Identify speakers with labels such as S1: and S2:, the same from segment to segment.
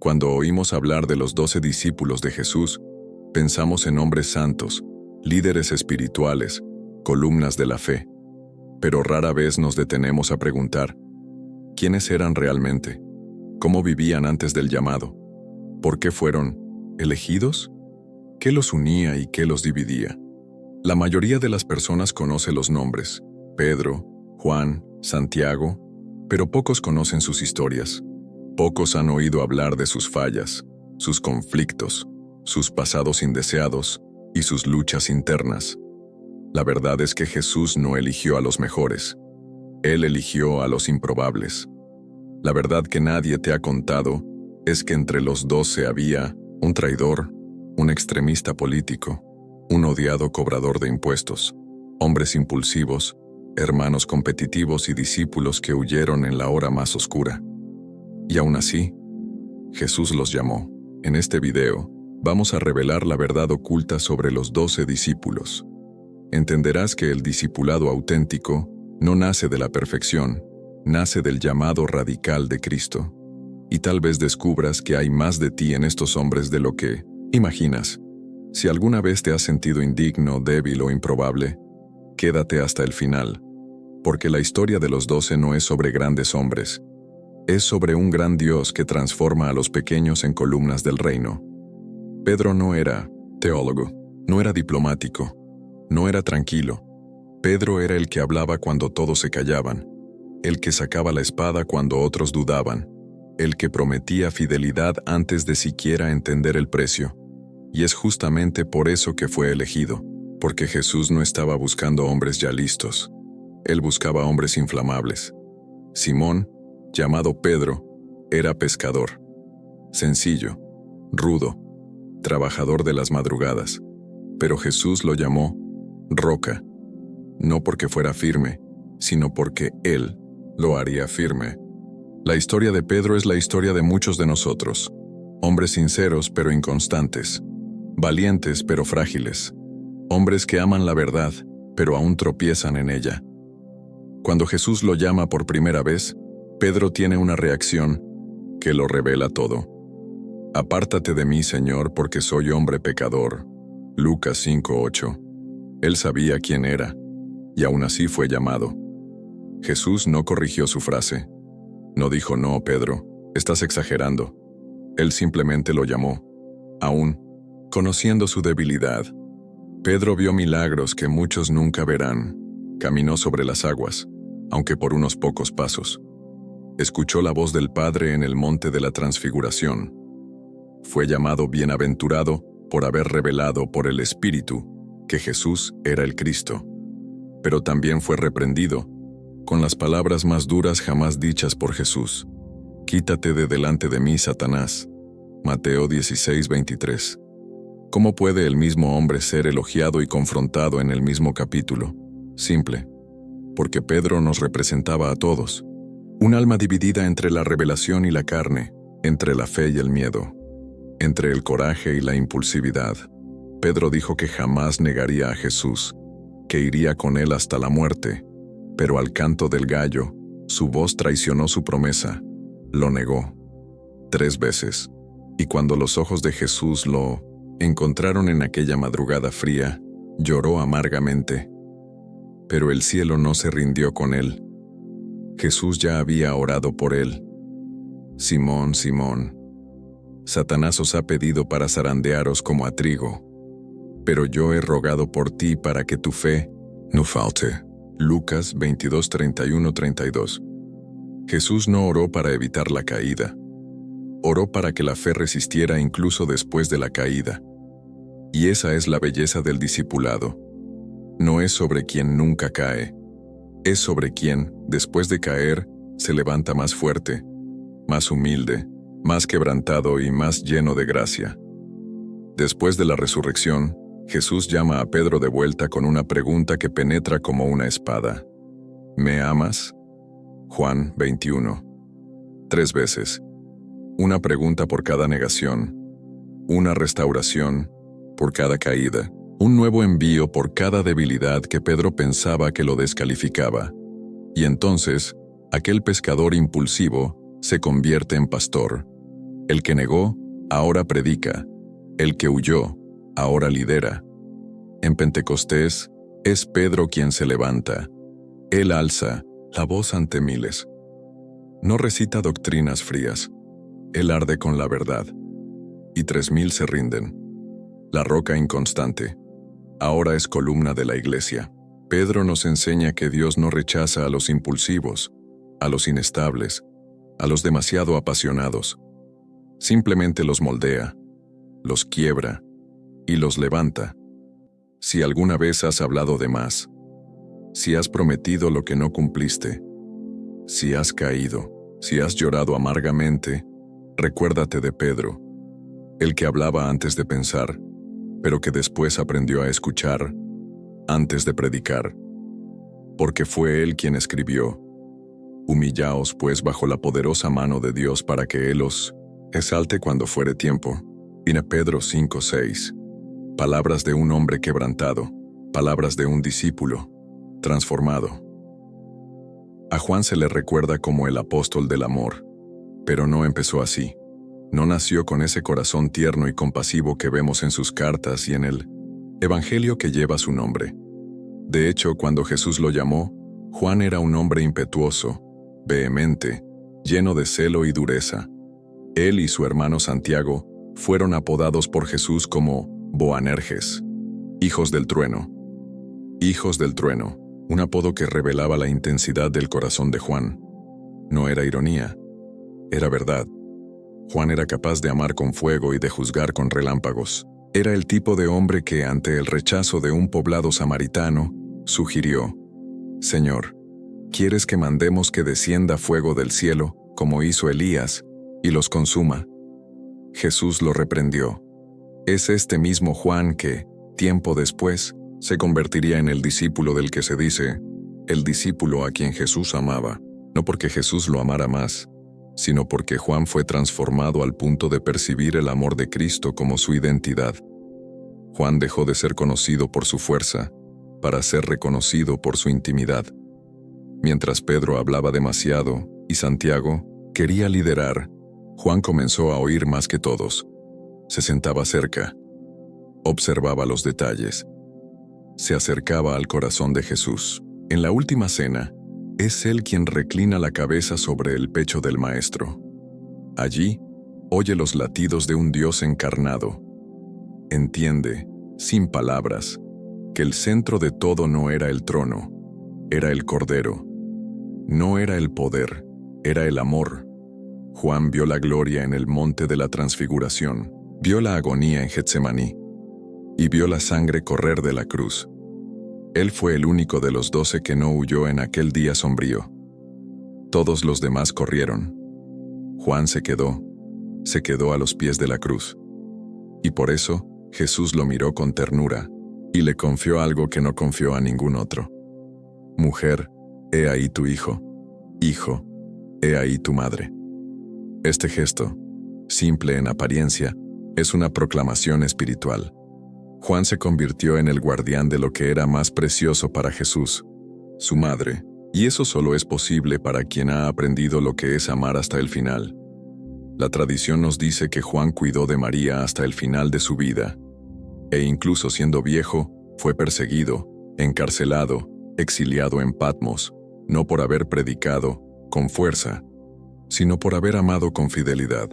S1: Cuando oímos hablar de los 12 discípulos de Jesús, pensamos en hombres santos, líderes espirituales, columnas de la fe. Pero rara vez nos detenemos a preguntar, ¿quiénes eran realmente? ¿Cómo vivían antes del llamado? ¿Por qué fueron elegidos? ¿Qué los unía y qué los dividía? La mayoría de las personas conoce los nombres, Pedro, Juan, Santiago, pero pocos conocen sus historias. Pocos han oído hablar de sus fallas, sus conflictos, sus pasados indeseados y sus luchas internas. La verdad es que Jesús no eligió a los mejores. Él eligió a los improbables. La verdad que nadie te ha contado es que entre los 12 había un traidor, un extremista político, un odiado cobrador de impuestos, hombres impulsivos, hermanos competitivos y discípulos que huyeron en la hora más oscura. Y aún así, Jesús los llamó. En este video, vamos a revelar la verdad oculta sobre los 12 discípulos. Entenderás que el discipulado auténtico no nace de la perfección, nace del llamado radical de Cristo. Y tal vez descubras que hay más de ti en estos hombres de lo que imaginas. Si alguna vez te has sentido indigno, débil o improbable, quédate hasta el final, porque la historia de los 12 no es sobre grandes hombres, es sobre un gran Dios que transforma a los pequeños en columnas del reino. Pedro no era teólogo, no era diplomático, no era tranquilo. Pedro era el que hablaba cuando todos se callaban, el que sacaba la espada cuando otros dudaban, el que prometía fidelidad antes de siquiera entender el precio. Y es justamente por eso que fue elegido, porque Jesús no estaba buscando hombres ya listos. Él buscaba hombres inflamables. Simón, llamado Pedro, era pescador. Sencillo, rudo, trabajador de las madrugadas. Pero Jesús lo llamó roca, no porque fuera firme, sino porque Él lo haría firme. La historia de Pedro es la historia de muchos de nosotros, hombres sinceros pero inconstantes, valientes pero frágiles, hombres que aman la verdad, pero aún tropiezan en ella. Cuando Jesús lo llama por primera vez, Pedro tiene una reacción que lo revela todo. Apártate de mí, Señor, porque soy hombre pecador. Lucas 5:8. Él sabía quién era, y aún así fue llamado. Jesús no corrigió su frase. No dijo, no, Pedro, estás exagerando. Él simplemente lo llamó. Aún, conociendo su debilidad, Pedro vio milagros que muchos nunca verán. Caminó sobre las aguas, aunque por unos pocos pasos. Escuchó la voz del Padre en el monte de la Transfiguración. Fue llamado bienaventurado por haber revelado por el Espíritu que Jesús era el Cristo. Pero también fue reprendido con las palabras más duras jamás dichas por Jesús. Quítate de delante de mí, Satanás. Mateo 16:23. ¿Cómo puede el mismo hombre ser elogiado y confrontado en el mismo capítulo? Simple. Porque Pedro nos representaba a todos. Un alma dividida entre la revelación y la carne, entre la fe y el miedo, entre el coraje y la impulsividad. Pedro dijo que jamás negaría a Jesús, que iría con él hasta la muerte, pero al canto del gallo, su voz traicionó su promesa, lo negó 3 veces. Y cuando los ojos de Jesús lo encontraron en aquella madrugada fría, lloró amargamente. Pero el cielo no se rindió con él. Jesús ya había orado por él. Simón, Simón, Satanás os ha pedido para zarandearos como a trigo, pero yo he rogado por ti para que tu fe no falte. Lucas 22:31-32. Jesús no oró para evitar la caída. Oró para que la fe resistiera incluso después de la caída. Y esa es la belleza del discipulado. No es sobre quien nunca cae. Es sobre quien, después de caer, se levanta más fuerte, más humilde, más quebrantado y más lleno de gracia. Después de la resurrección, Jesús llama a Pedro de vuelta con una pregunta que penetra como una espada. ¿Me amas? Juan 21. 3 veces. Una pregunta por cada negación. Una restauración por cada caída. Un nuevo envío por cada debilidad que Pedro pensaba que lo descalificaba. Y entonces, aquel pescador impulsivo se convierte en pastor. El que negó, ahora predica. El que huyó, ahora lidera. En Pentecostés, es Pedro quien se levanta. Él alza la voz ante miles. No recita doctrinas frías. Él arde con la verdad. Y 3000 se rinden. La roca inconstante. Ahora es columna de la iglesia. Pedro nos enseña que Dios no rechaza a los impulsivos, a los inestables, a los demasiado apasionados. Simplemente los moldea, los quiebra y los levanta. Si alguna vez has hablado de más, si has prometido lo que no cumpliste, si has caído, si has llorado amargamente, recuérdate de Pedro, el que hablaba antes de pensar, pero que después aprendió a escuchar antes de predicar, porque fue él quien escribió: Humillaos pues bajo la poderosa mano de Dios para que Él os exalte cuando fuere tiempo. Viene Pedro 5:6. Palabras de un hombre quebrantado, palabras de un discípulo transformado. A Juan se le recuerda como el apóstol del amor, pero no empezó así. No nació con ese corazón tierno y compasivo que vemos en sus cartas y en el evangelio que lleva su nombre. De hecho, cuando Jesús lo llamó, Juan era un hombre impetuoso, vehemente, lleno de celo y dureza. Él y su hermano Santiago fueron apodados por Jesús como Boanerges, hijos del trueno. Hijos del trueno, un apodo que revelaba la intensidad del corazón de Juan. No era ironía, era verdad. Juan era capaz de amar con fuego y de juzgar con relámpagos. Era el tipo de hombre que, ante el rechazo de un poblado samaritano, sugirió: Señor, ¿quieres que mandemos que descienda fuego del cielo, como hizo Elías, y los consuma? Jesús lo reprendió. Es este mismo Juan que, tiempo después, se convertiría en el discípulo del que se dice, el discípulo a quien Jesús amaba, no porque Jesús lo amara más, sino porque Juan fue transformado al punto de percibir el amor de Cristo como su identidad. Juan dejó de ser conocido por su fuerza, para ser reconocido por su intimidad. Mientras Pedro hablaba demasiado y Santiago quería liderar, Juan comenzó a oír más que todos. Se sentaba cerca, observaba los detalles, se acercaba al corazón de Jesús. En la última cena, es él quien reclina la cabeza sobre el pecho del Maestro. Allí, oye los latidos de un Dios encarnado. Entiende, sin palabras, que el centro de todo no era el trono, era el Cordero. No era el poder, era el amor. Juan vio la gloria en el monte de la transfiguración, vio la agonía en Getsemaní, y vio la sangre correr de la cruz. Él fue el único de los 12 que no huyó en aquel día sombrío. Todos los demás corrieron. Juan se quedó a los pies de la cruz. Y por eso, Jesús lo miró con ternura, y le confió algo que no confió a ningún otro. Mujer, he ahí tu hijo. Hijo, he ahí tu madre. Este gesto, simple en apariencia, es una proclamación espiritual. Juan se convirtió en el guardián de lo que era más precioso para Jesús, su madre, y eso solo es posible para quien ha aprendido lo que es amar hasta el final. La tradición nos dice que Juan cuidó de María hasta el final de su vida, e incluso siendo viejo, fue perseguido, encarcelado, exiliado en Patmos, no por haber predicado con fuerza, sino por haber amado con fidelidad.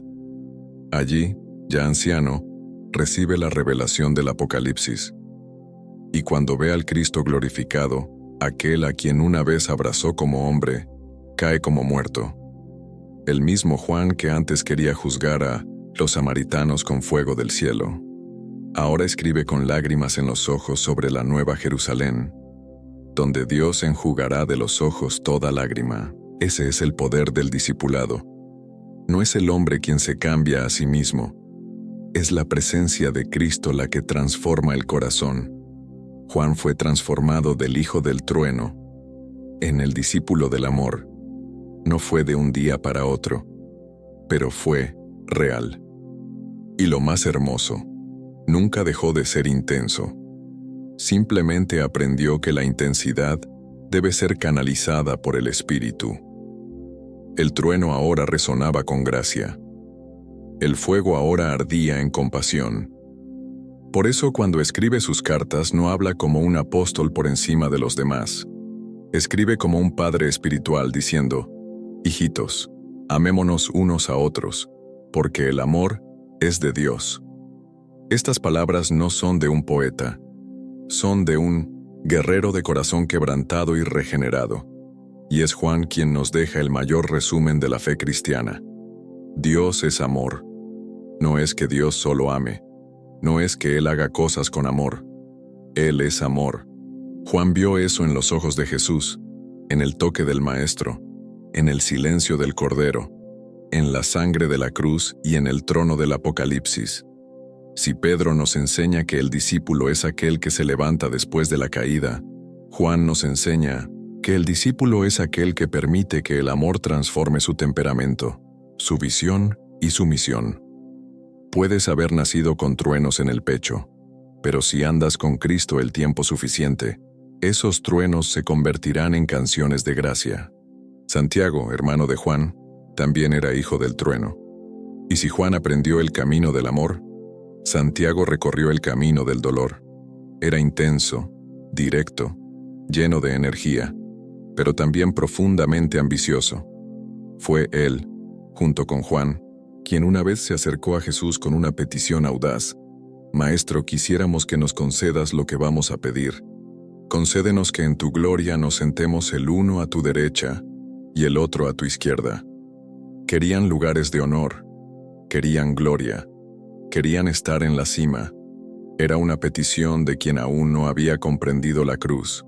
S1: Allí, ya anciano, recibe la revelación del Apocalipsis. Y cuando ve al Cristo glorificado, aquel a quien una vez abrazó como hombre, cae como muerto. El mismo Juan que antes quería juzgar a los samaritanos con fuego del cielo, ahora escribe con lágrimas en los ojos sobre la nueva Jerusalén, donde Dios enjugará de los ojos toda lágrima. Ese es el poder del discipulado. No es el hombre quien se cambia a sí mismo, es la presencia de Cristo la que transforma el corazón. Juan fue transformado del hijo del trueno en el discípulo del amor. No fue de un día para otro, pero fue real. Y lo más hermoso, nunca dejó de ser intenso. Simplemente aprendió que la intensidad debe ser canalizada por el Espíritu. El trueno ahora resonaba con gracia. El fuego ahora ardía en compasión. Por eso cuando escribe sus cartas no habla como un apóstol por encima de los demás. Escribe como un padre espiritual diciendo: «Hijitos, amémonos unos a otros, porque el amor es de Dios». Estas palabras no son de un poeta, son de un guerrero de corazón quebrantado y regenerado. Y es Juan quien nos deja el mayor resumen de la fe cristiana. Dios es amor. No es que Dios solo ame. No es que Él haga cosas con amor. Él es amor. Juan vio eso en los ojos de Jesús, en el toque del Maestro, en el silencio del Cordero, en la sangre de la cruz y en el trono del Apocalipsis. Si Pedro nos enseña que el discípulo es aquel que se levanta después de la caída, Juan nos enseña que el discípulo es aquel que permite que el amor transforme su temperamento, su visión y su misión. Puedes haber nacido con truenos en el pecho, pero si andas con Cristo el tiempo suficiente, esos truenos se convertirán en canciones de gracia. Santiago, hermano de Juan, también era hijo del trueno. Y si Juan aprendió el camino del amor, Santiago recorrió el camino del dolor. Era intenso, directo, lleno de energía, pero también profundamente ambicioso. Fue él, junto con Juan, quien una vez se acercó a Jesús con una petición audaz: «Maestro, quisiéramos que nos concedas lo que vamos a pedir. Concédenos que en tu gloria nos sentemos el uno a tu derecha y el otro a tu izquierda». Querían lugares de honor, querían gloria, querían estar en la cima. Era una petición de quien aún no había comprendido la cruz.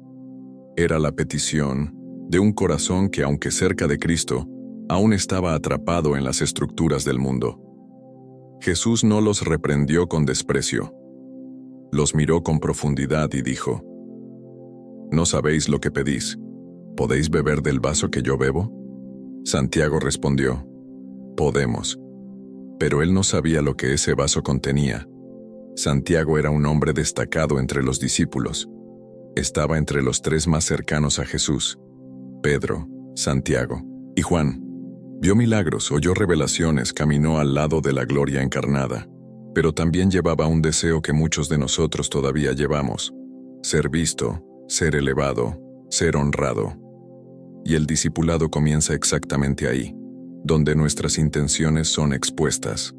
S1: Era la petición de un corazón que, aunque cerca de Cristo, aún estaba atrapado en las estructuras del mundo. Jesús no los reprendió con desprecio. Los miró con profundidad y dijo: «¿No sabéis lo que pedís? ¿Podéis beber del vaso que yo bebo?». Santiago respondió: «Podemos». Pero él no sabía lo que ese vaso contenía. Santiago era un hombre destacado entre los discípulos. Estaba entre los tres más cercanos a Jesús: Pedro, Santiago y Juan. Vio milagros, oyó revelaciones, caminó al lado de la gloria encarnada, pero también llevaba un deseo que muchos de nosotros todavía llevamos: ser visto, ser elevado, ser honrado. Y el discipulado comienza exactamente ahí, donde nuestras intenciones son expuestas.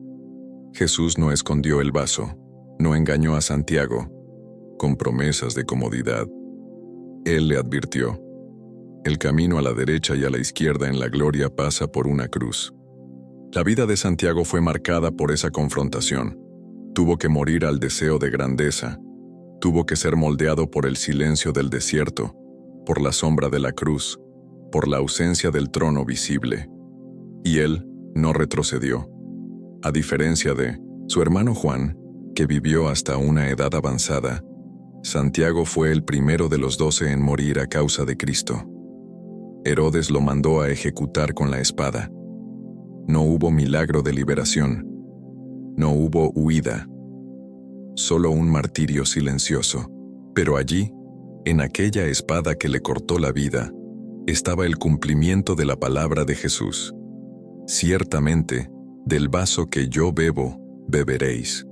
S1: Jesús no escondió el vaso, no engañó a Santiago con promesas de comodidad. Él le advirtió: «El camino a la derecha y a la izquierda en la gloria pasa por una cruz». La vida de Santiago fue marcada por esa confrontación. Tuvo que morir al deseo de grandeza. Tuvo que ser moldeado por el silencio del desierto, por la sombra de la cruz, por la ausencia del trono visible. Y él no retrocedió. A diferencia de su hermano Juan, que vivió hasta una edad avanzada, Santiago fue el primero de los 12 en morir a causa de Cristo. Herodes lo mandó a ejecutar con la espada. No hubo milagro de liberación. No hubo huida. Solo un martirio silencioso. Pero allí, en aquella espada que le cortó la vida, estaba el cumplimiento de la palabra de Jesús: «Ciertamente, del vaso que yo bebo, beberéis».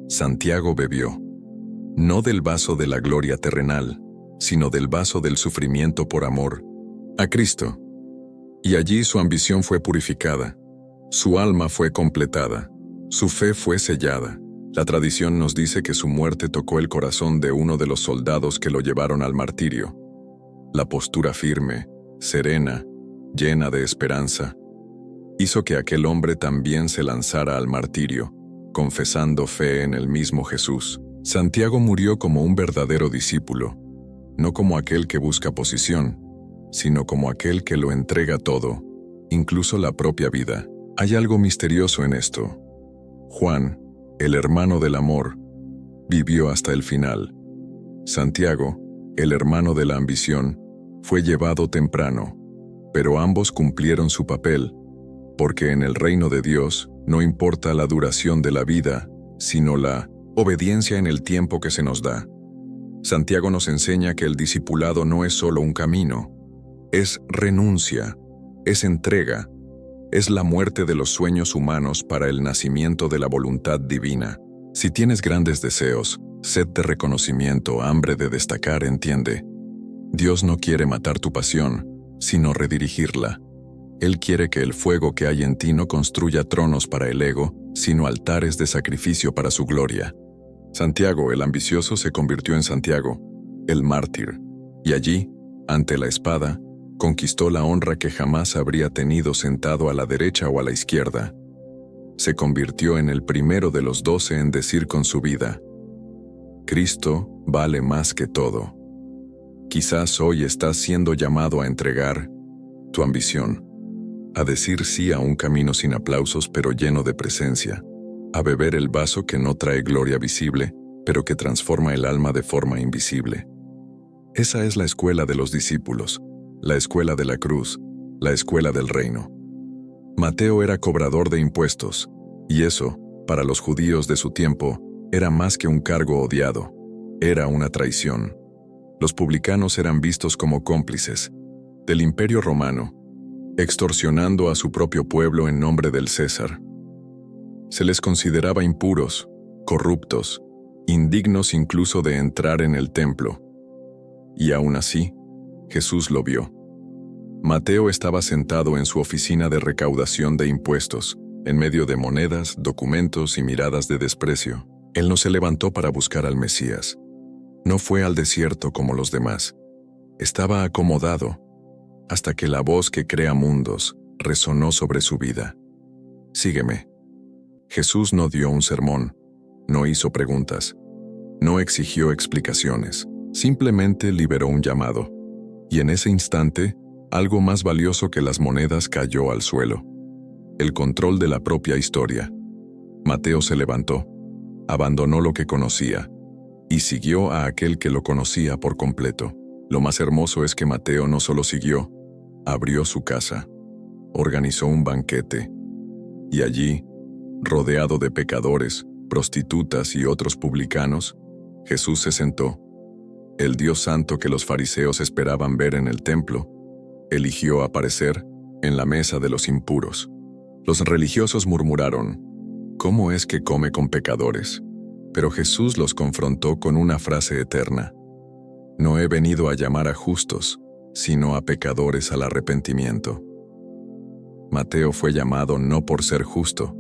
S1: Santiago bebió, no del vaso de la gloria terrenal, sino del vaso del sufrimiento por amor a Cristo. Y allí su ambición fue purificada, su alma fue completada, su fe fue sellada. La tradición nos dice que su muerte tocó el corazón de uno de los soldados que lo llevaron al martirio. La postura firme, serena, llena de esperanza, hizo que aquel hombre también se lanzara al martirio, confesando fe en el mismo Jesús. Santiago murió como un verdadero discípulo, no como aquel que busca posición, sino como aquel que lo entrega todo, incluso la propia vida. Hay algo misterioso en esto. Juan, el hermano del amor, vivió hasta el final. Santiago, el hermano de la ambición, fue llevado temprano, pero ambos cumplieron su papel, porque en el reino de Dios no importa la duración de la vida, sino la obediencia en el tiempo que se nos da. Santiago nos enseña que el discipulado no es solo un camino, es renuncia, es entrega, Es la muerte de los sueños humanos para el nacimiento de la voluntad divina. Si tienes grandes deseos, sed de reconocimiento, hambre de destacar, entiende. Dios no quiere matar tu pasión, sino redirigirla. Él quiere que el fuego que hay en ti no construya tronos para el ego, sino altares de sacrificio para su gloria. Santiago, el ambicioso, se convirtió en Santiago, el mártir, y allí, ante la espada, conquistó la honra que jamás habría tenido sentado a la derecha o a la izquierda. Se convirtió en el primero de los 12 en decir con su vida: Cristo vale más que todo. Quizás hoy estás siendo llamado a entregar tu ambición, a decir sí a un camino sin aplausos pero lleno de presencia, a beber el vaso que no trae gloria visible, pero que transforma el alma de forma invisible. Esa es la escuela de los discípulos, la escuela de la cruz, la escuela del reino. Mateo era cobrador de impuestos, y eso, para los judíos de su tiempo, era más que un cargo odiado, era una traición. Los publicanos eran vistos como cómplices del Imperio Romano, extorsionando a su propio pueblo en nombre del César. Se les consideraba impuros, corruptos, indignos incluso de entrar en el templo. Y aún así, Jesús lo vio. Mateo estaba sentado en su oficina de recaudación de impuestos, en medio de monedas, documentos y miradas de desprecio. Él no se levantó para buscar al Mesías. No fue al desierto como los demás. Estaba acomodado, hasta que la voz que crea mundos resonó sobre su vida. Sígueme. Jesús no dio un sermón, no hizo preguntas, no exigió explicaciones, simplemente liberó un llamado. Y en ese instante, algo más valioso que las monedas cayó al suelo: el control de la propia historia. Mateo se levantó, abandonó lo que conocía, y siguió a aquel que lo conocía por completo. Lo más hermoso es que Mateo no solo siguió, abrió su casa, organizó un banquete, y allí, rodeado de pecadores, prostitutas y otros publicanos, Jesús se sentó. El Dios santo que los fariseos esperaban ver en el templo, eligió aparecer en la mesa de los impuros. Los religiosos murmuraron: ¿cómo es que come con pecadores? Pero Jesús los confrontó con una frase eterna: no he venido a llamar a justos, sino a pecadores al arrepentimiento. Mateo fue llamado no por ser justo,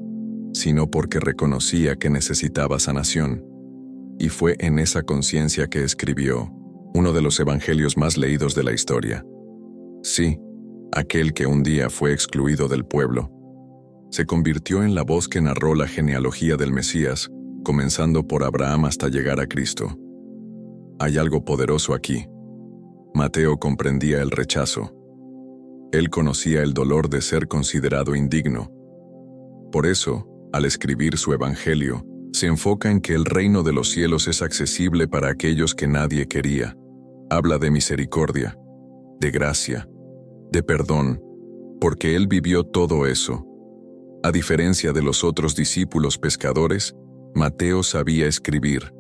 S1: sino porque reconocía que necesitaba sanación. Y fue en esa conciencia que escribió uno de los evangelios más leídos de la historia. Sí, aquel que un día fue excluido del pueblo, se convirtió en la voz que narró la genealogía del Mesías, comenzando por Abraham hasta llegar a Cristo. Hay algo poderoso aquí. Mateo comprendía el rechazo. Él conocía el dolor de ser considerado indigno. Por eso, al escribir su evangelio, se enfoca en que el reino de los cielos es accesible para aquellos que nadie quería. Habla de misericordia, de gracia, de perdón, porque él vivió todo eso. A diferencia de los otros discípulos pescadores, Mateo sabía escribir,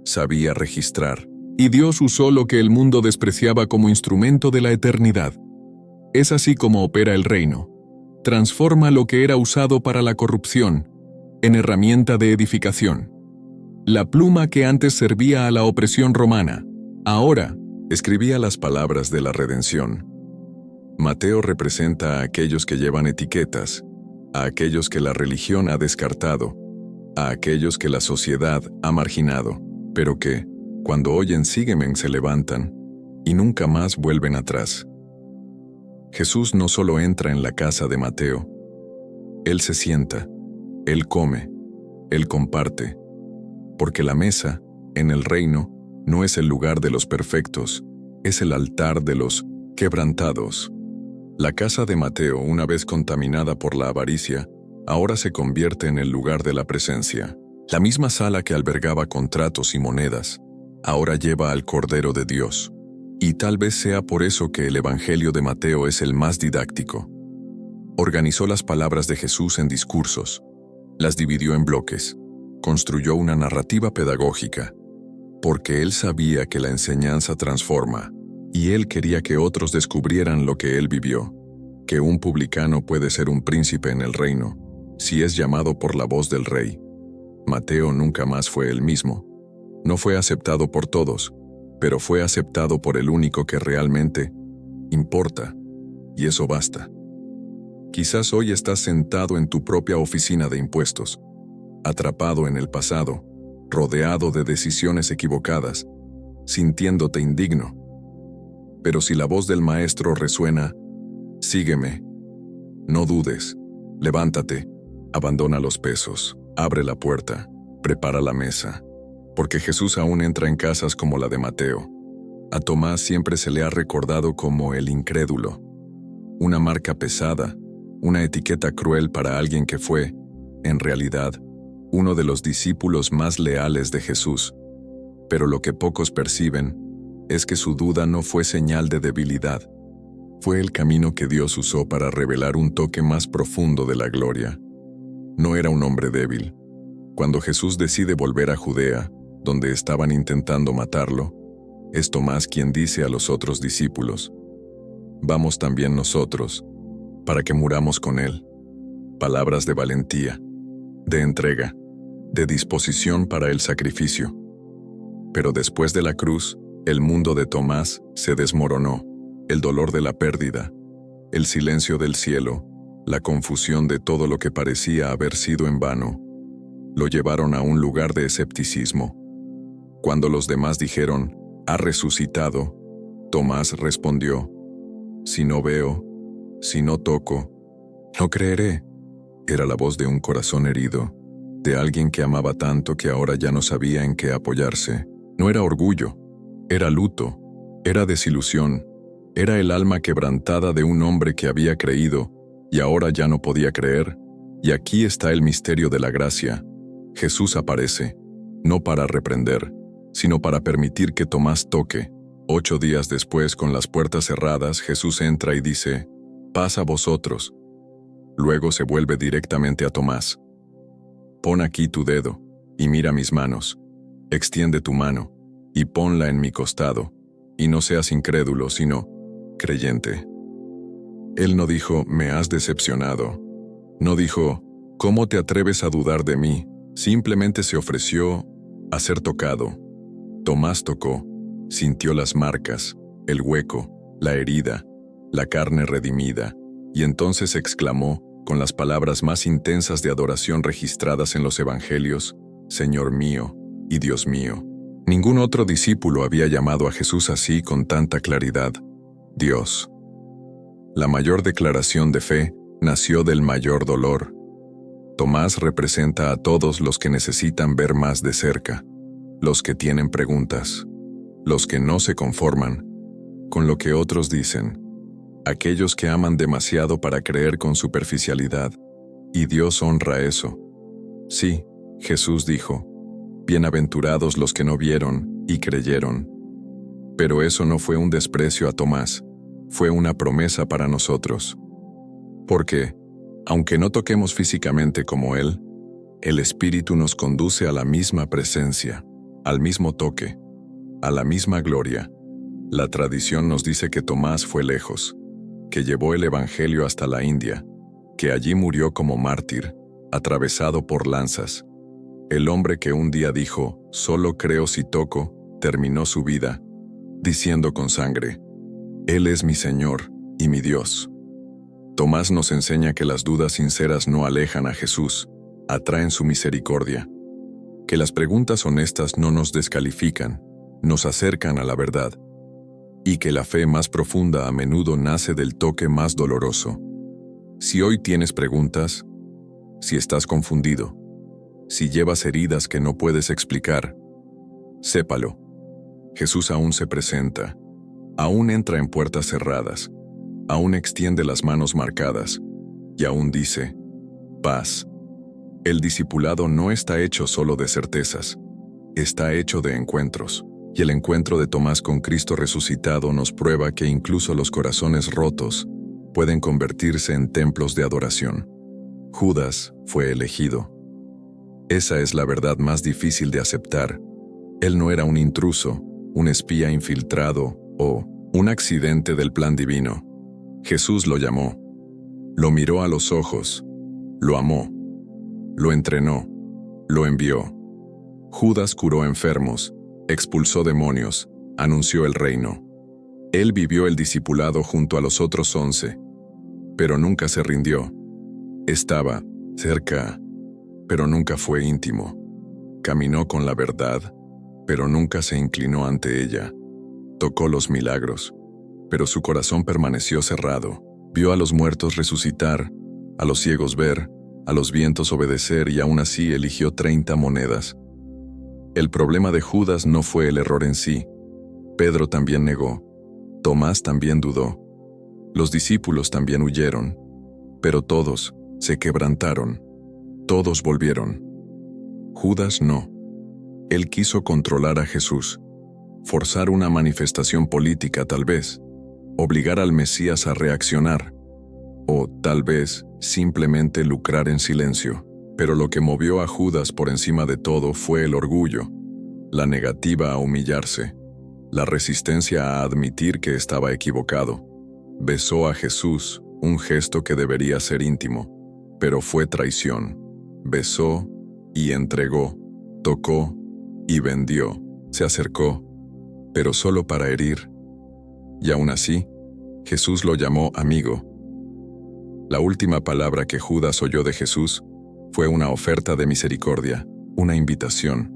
S1: sabía registrar, y Dios usó lo que el mundo despreciaba como instrumento de la eternidad. Es así como opera el reino. Transforma lo que era usado para la corrupción en herramienta de edificación. La pluma que antes servía a la opresión romana, ahora escribía las palabras de la redención. Mateo representa a aquellos que llevan etiquetas, a aquellos que la religión ha descartado, a aquellos que la sociedad ha marginado, pero que, cuando oyen sígueme, se levantan y nunca más vuelven atrás. Jesús no solo entra en la casa de Mateo, Él se sienta, Él come, Él comparte, porque la mesa, en el reino, no es el lugar de los perfectos, es el altar de los quebrantados. La casa de Mateo, una vez contaminada por la avaricia, ahora se convierte en el lugar de la presencia. La misma sala que albergaba contratos y monedas, ahora lleva al Cordero de Dios. Y tal vez sea por eso que el Evangelio de Mateo es el más didáctico. Organizó las palabras de Jesús en discursos, las dividió en bloques, construyó una narrativa pedagógica, porque él sabía que la enseñanza transforma, y él quería que otros descubrieran lo que él vivió. que un publicano puede ser un príncipe en el reino, si es llamado por la voz del rey. Mateo nunca más fue el mismo. No fue aceptado por todos, pero fue aceptado por el único que realmente importa, y eso basta. Quizás hoy estás sentado en tu propia oficina de impuestos, atrapado en el pasado, rodeado de decisiones equivocadas, sintiéndote indigno. Pero si la voz del Maestro resuena, sígueme. No dudes, levántate, abandona los pesos, abre la puerta, prepara la mesa, porque Jesús aún entra en casas como la de Mateo. A Tomás siempre se le ha recordado como el incrédulo, una marca pesada, una etiqueta cruel para alguien que fue, en realidad, uno de los discípulos más leales de Jesús. Pero lo que pocos perciben es que su duda no fue señal de debilidad. Fue el camino que Dios usó para revelar un toque más profundo de la gloria. No era un hombre débil. Cuando Jesús decide volver a Judea, donde estaban intentando matarlo, es Tomás quien dice a los otros discípulos: «Vamos también nosotros, para que muramos con él». Palabras de valentía, de entrega, de disposición para el sacrificio. Pero después de la cruz, el mundo de Tomás se desmoronó. El dolor de la pérdida, el silencio del cielo, la confusión de todo lo que parecía haber sido en vano, lo llevaron a un lugar de escepticismo. Cuando los demás dijeron: «Ha resucitado», Tomás respondió: «Si no veo, si no toco, no creeré». Era la voz de un corazón herido, de alguien que amaba tanto que ahora ya no sabía en qué apoyarse. No era orgullo, era luto, era desilusión, era el alma quebrantada de un hombre que había creído y ahora ya no podía creer. Y aquí está el misterio de la gracia. Jesús aparece, no para reprender, sino para permitir que Tomás toque. 8 días después, con las puertas cerradas, Jesús entra y dice: «Paz a vosotros». Luego se vuelve directamente a Tomás: «Pon aquí tu dedo, y mira mis manos. Extiende tu mano, y ponla en mi costado, y no seas incrédulo, sino creyente». Él no dijo: «Me has decepcionado». No dijo: «¿Cómo te atreves a dudar de mí?». Simplemente se ofreció a ser tocado. Tomás tocó, sintió las marcas, el hueco, la herida, la carne redimida, y entonces exclamó, con las palabras más intensas de adoración registradas en los evangelios: «Señor mío y Dios mío». Ningún otro discípulo había llamado a Jesús así con tanta claridad: Dios. La mayor declaración de fe nació del mayor dolor. Tomás representa a todos los que necesitan ver más de cerca, los que tienen preguntas, los que no se conforman con lo que otros dicen, aquellos que aman demasiado para creer con superficialidad, y Dios honra eso. Sí, Jesús dijo: «Bienaventurados los que no vieron y creyeron». Pero eso no fue un desprecio a Tomás, fue una promesa para nosotros. Porque, aunque no toquemos físicamente como Él, el Espíritu nos conduce a la misma presencia, al mismo toque, a la misma gloria. La tradición nos dice que Tomás fue lejos, que llevó el Evangelio hasta la India, que allí murió como mártir, atravesado por lanzas. El hombre que un día dijo: «Solo creo si toco», terminó su vida diciendo con sangre: «Él es mi Señor y mi Dios». Tomás nos enseña que las dudas sinceras no alejan a Jesús, atraen su misericordia. Que las preguntas honestas no nos descalifican, nos acercan a la verdad. Y que la fe más profunda a menudo nace del toque más doloroso. Si hoy tienes preguntas, si estás confundido, si llevas heridas que no puedes explicar, sépalo. Jesús aún se presenta, aún entra en puertas cerradas, aún extiende las manos marcadas, y aún dice: «Paz». El discipulado no está hecho solo de certezas, está hecho de encuentros, y el encuentro de Tomás con Cristo resucitado nos prueba que incluso los corazones rotos pueden convertirse en templos de adoración. Judas fue elegido. Esa es la verdad más difícil de aceptar. Él no era un intruso, un espía infiltrado o un accidente del plan divino. Jesús lo llamó, Lo miró a los ojos, lo amó, lo entrenó, lo envió. Judas curó enfermos, expulsó demonios, anunció el reino. Él vivió el discipulado junto a los otros 11, pero nunca se rindió. Estaba cerca, pero nunca fue íntimo. Caminó con la verdad, pero nunca se inclinó ante ella. Tocó los milagros, pero su corazón permaneció cerrado. Vio a los muertos resucitar, a los ciegos ver, a los vientos obedecer y aún así eligió 30 monedas. El problema de Judas no fue el error en sí. Pedro también negó. Tomás también dudó. Los discípulos también huyeron. Pero todos se quebrantaron. Todos volvieron. Judas no. Él quiso controlar a Jesús. Forzar una manifestación política tal vez. Obligar al Mesías a reaccionar. O, tal vez, simplemente lucrar en silencio. Pero lo que movió a Judas por encima de todo fue el orgullo, la negativa a humillarse, la resistencia a admitir que estaba equivocado. Besó a Jesús, un gesto que debería ser íntimo, pero fue traición. Besó y entregó, tocó y vendió. Se acercó, pero solo para herir. Y aún así, Jesús lo llamó amigo. La última palabra que Judas oyó de Jesús fue una oferta de misericordia, una invitación,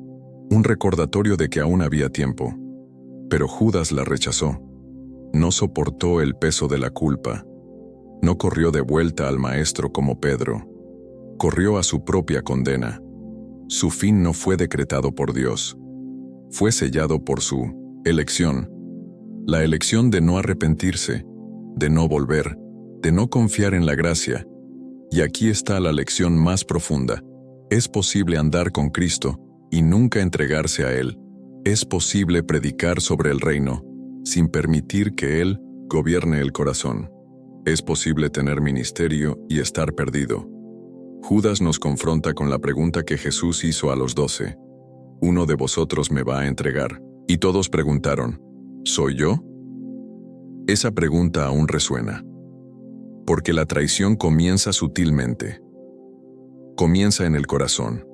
S1: un recordatorio de que aún había tiempo. Pero Judas la rechazó. No soportó el peso de la culpa. No corrió de vuelta al Maestro como Pedro. Corrió a su propia condena. Su fin no fue decretado por Dios. Fue sellado por su elección. La elección de no arrepentirse, de no volver, de no confiar en la gracia. Y aquí está la lección más profunda. Es posible andar con Cristo y nunca entregarse a Él. Es posible predicar sobre el reino sin permitir que Él gobierne el corazón. Es posible tener ministerio y estar perdido. Judas nos confronta con la pregunta que Jesús hizo a los 12. ¿Uno de vosotros me va a entregar? Y todos preguntaron, ¿soy yo? Esa pregunta aún resuena. Porque la traición comienza sutilmente. Comienza en el corazón,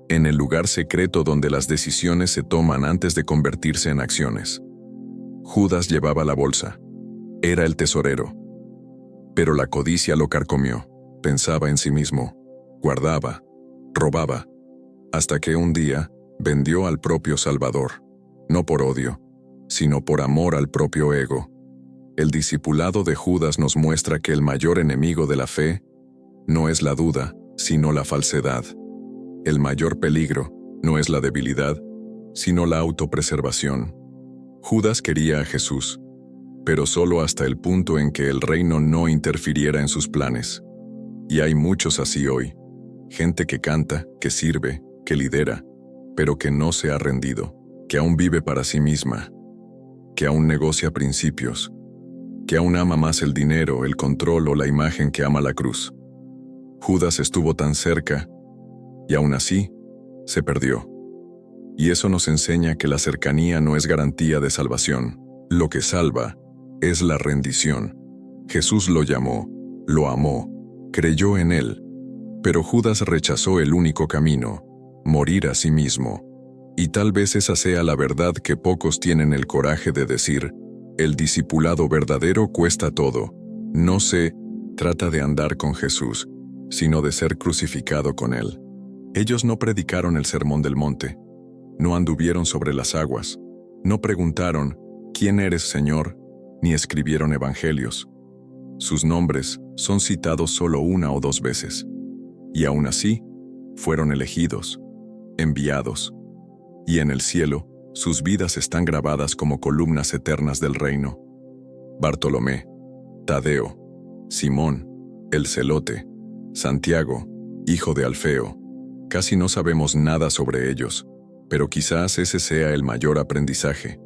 S1: en el lugar secreto donde las decisiones se toman antes de convertirse en acciones. Judas llevaba la bolsa. Era el tesorero. Pero la codicia lo carcomió. Pensaba en sí mismo. Guardaba. Robaba. Hasta que un día vendió al propio Salvador. No por odio, sino por amor al propio ego. El discipulado de Judas nos muestra que el mayor enemigo de la fe no es la duda, sino la falsedad. El mayor peligro no es la debilidad, sino la autopreservación. Judas quería a Jesús, pero solo hasta el punto en que el reino no interfiriera en sus planes. Y hay muchos así hoy. Gente que canta, que sirve, que lidera, pero que no se ha rendido, que aún vive para sí misma, que aún negocia principios, que aún ama más el dinero, el control o la imagen que ama la cruz. Judas estuvo tan cerca, y aún así, se perdió. Y eso nos enseña que la cercanía no es garantía de salvación. Lo que salva es la rendición. Jesús lo llamó, lo amó, creyó en él, pero Judas rechazó el único camino, morir a sí mismo. Y tal vez esa sea la verdad que pocos tienen el coraje de decir. El discipulado verdadero cuesta todo. No se trata de andar con Jesús, sino de ser crucificado con Él. Ellos no predicaron el sermón del monte, no anduvieron sobre las aguas, no preguntaron, ¿quién eres, Señor?, ni escribieron evangelios. Sus nombres son citados solo 1 o 2 veces. Y aún así, fueron elegidos, enviados. Y en el cielo, sus vidas están grabadas como columnas eternas del reino. Bartolomé, Tadeo, Simón, el Celote, Santiago, hijo de Alfeo. Casi no sabemos nada sobre ellos, pero quizás ese sea el mayor aprendizaje.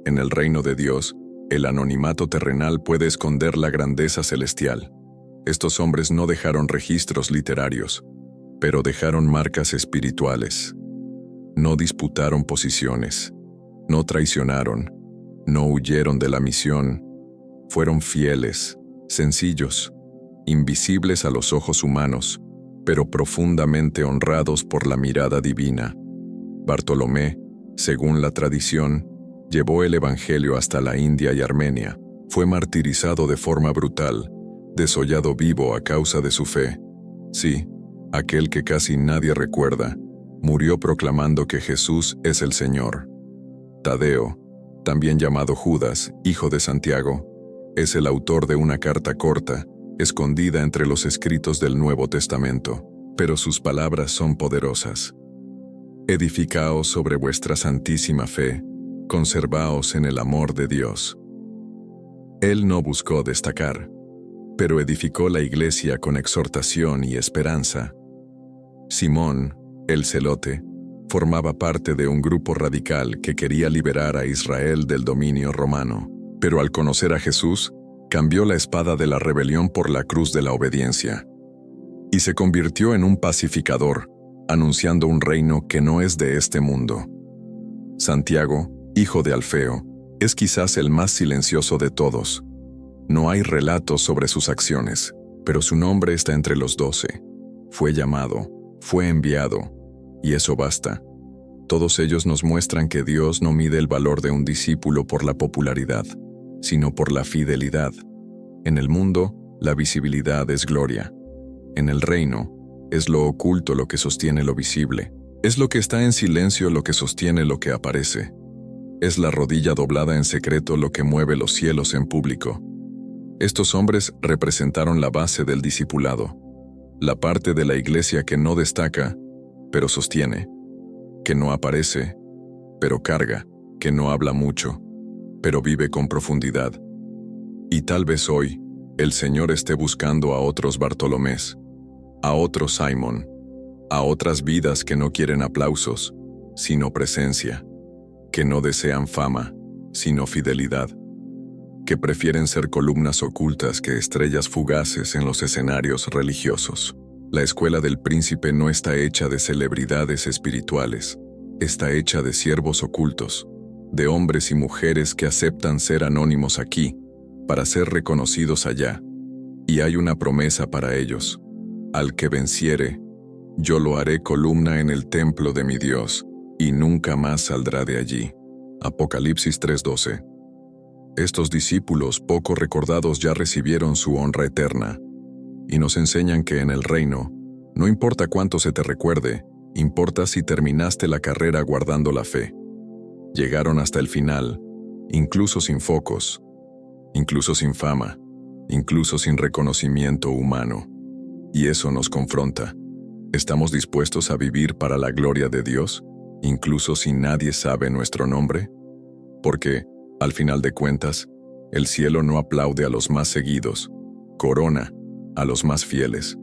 S1: En el reino de Dios, el anonimato terrenal puede esconder la grandeza celestial. Estos hombres no dejaron registros literarios, pero dejaron marcas espirituales. No disputaron posiciones, no traicionaron, no huyeron de la misión. Fueron fieles, sencillos, invisibles a los ojos humanos, pero profundamente honrados por la mirada divina. Bartolomé, según la tradición, llevó el Evangelio hasta la India y Armenia. Fue martirizado de forma brutal, desollado vivo a causa de su fe. Sí, aquel que casi nadie recuerda, murió proclamando que Jesús es el Señor. Tadeo, también llamado Judas, hijo de Santiago, es el autor de una carta corta, escondida entre los escritos del Nuevo Testamento, pero sus palabras son poderosas. Edificaos sobre vuestra santísima fe, conservaos en el amor de Dios. Él no buscó destacar, pero edificó la iglesia con exhortación y esperanza. Simón, el celote, formaba parte de un grupo radical que quería liberar a Israel del dominio romano, pero al conocer a Jesús, cambió la espada de la rebelión por la cruz de la obediencia, y se convirtió en un pacificador, anunciando un reino que no es de este mundo. Santiago, hijo de Alfeo, es quizás el más silencioso de todos. No hay relatos sobre sus acciones, pero su nombre está entre los 12. Fue llamado, fue enviado, y eso basta. Todos ellos nos muestran que Dios no mide el valor de un discípulo por la popularidad, sino por la fidelidad. En el mundo, la visibilidad es gloria. En el reino, es lo oculto lo que sostiene lo visible. Es lo que está en silencio lo que sostiene lo que aparece. Es la rodilla doblada en secreto lo que mueve los cielos en público. Estos hombres representaron la base del discipulado, la parte de la iglesia que no destaca, pero sostiene, que no aparece, pero carga, que no habla mucho, pero vive con profundidad. Y tal vez hoy, el Señor esté buscando a otros Bartolomés, a otro Simón, a otras vidas que no quieren aplausos, sino presencia, que no desean fama, sino fidelidad, que prefieren ser columnas ocultas que estrellas fugaces en los escenarios religiosos. La escuela del príncipe no está hecha de celebridades espirituales, está hecha de siervos ocultos, de hombres y mujeres que aceptan ser anónimos aquí, para ser reconocidos allá. Y hay una promesa para ellos: al que venciere, yo lo haré columna en el templo de mi Dios, y nunca más saldrá de allí. Apocalipsis 3:12. Estos discípulos poco recordados ya recibieron su honra eterna, y nos enseñan que en el reino, no importa cuánto se te recuerde, importa si terminaste la carrera guardando la fe. Llegaron hasta el final, incluso sin focos, incluso sin fama, incluso sin reconocimiento humano. Y eso nos confronta. ¿Estamos dispuestos a vivir para la gloria de Dios, incluso si nadie sabe nuestro nombre? Porque, al final de cuentas, el cielo no aplaude a los más seguidos, corona a los más fieles.